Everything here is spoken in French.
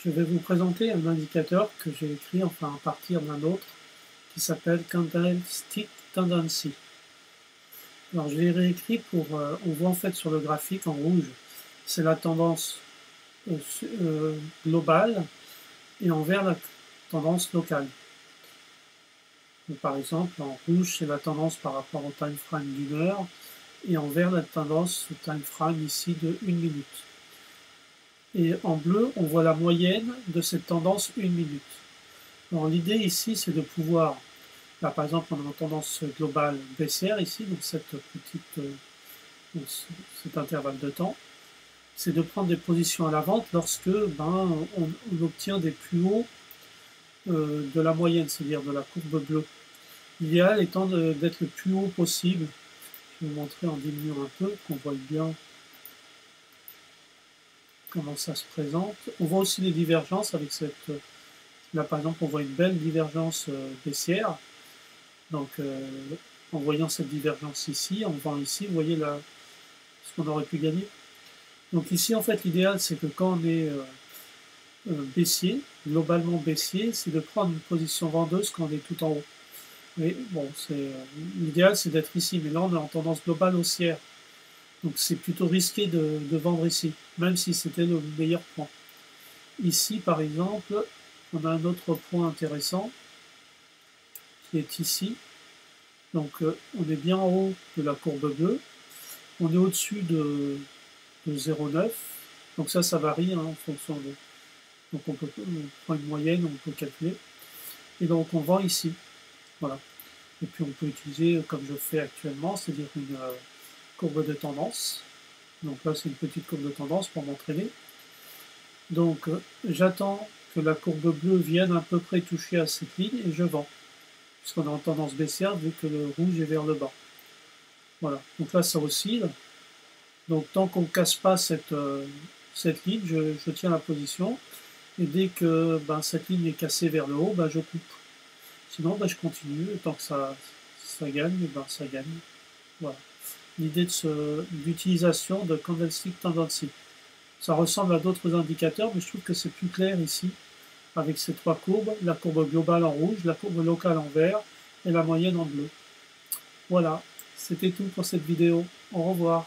Je vais vous présenter un indicateur que j'ai écrit, enfin à partir d'un autre, qui s'appelle Candlestick Tendency. Alors je l'ai réécrit pour, on voit en fait sur le graphique en rouge, c'est la tendance globale, et en vert la tendance locale. Donc, par exemple, en rouge c'est la tendance par rapport au time frame d'une heure, et en vert la tendance au time frame ici de 1 minute. Et en bleu, on voit la moyenne de cette tendance 1 minute. Alors l'idée ici, c'est de pouvoir, là par exemple, on a une tendance globale baissière ici, donc cet intervalle de temps, c'est de prendre des positions à la vente lorsque on obtient des plus hauts de la moyenne, c'est-à-dire de la courbe bleue. L'idéal étant d'être le plus haut possible. Je vais vous montrer en diminuant un peu, qu'on voit bien comment ça se présente. On voit aussi les divergences avec cette... Là, par exemple, on voit une belle divergence baissière. Donc, en voyant cette divergence ici, en voyant ici, vous voyez là, ce qu'on aurait pu gagner. Donc ici, en fait, l'idéal, c'est que quand on est baissier, globalement baissier, c'est de prendre une position vendeuse quand on est tout en haut. Mais bon, l'idéal, c'est d'être ici. Mais là, on est en tendance globale haussière. Donc c'est plutôt risqué de vendre ici, même si c'était le meilleur point. Ici, par exemple, on a un autre point intéressant, qui est ici. Donc on est bien en haut de la courbe bleue. On est au-dessus de 0,9. Donc ça varie en fonction de... Donc on prend une moyenne, on peut calculer. Et donc on vend ici. Voilà. Et puis on peut utiliser, comme je fais actuellement, c'est-à-dire une courbe de tendance. Donc là, c'est une petite courbe de tendance pour m'entraîner. Donc j'attends que la courbe bleue vienne à peu près toucher à cette ligne et je vends. Puisqu'on est en tendance baissière vu que le rouge est vers le bas. Voilà. Donc là, ça oscille. Donc tant qu'on ne casse pas cette ligne, je tiens la position. Et dès que cette ligne est cassée vers le haut, je coupe. Sinon, je continue. Tant que ça gagne, ça gagne. Voilà. L'idée d'utilisation de Candlestick Tendency. Ça ressemble à d'autres indicateurs, mais je trouve que c'est plus clair ici, avec ces trois courbes, la courbe globale en rouge, la courbe locale en vert, et la moyenne en bleu. Voilà, c'était tout pour cette vidéo. Au revoir.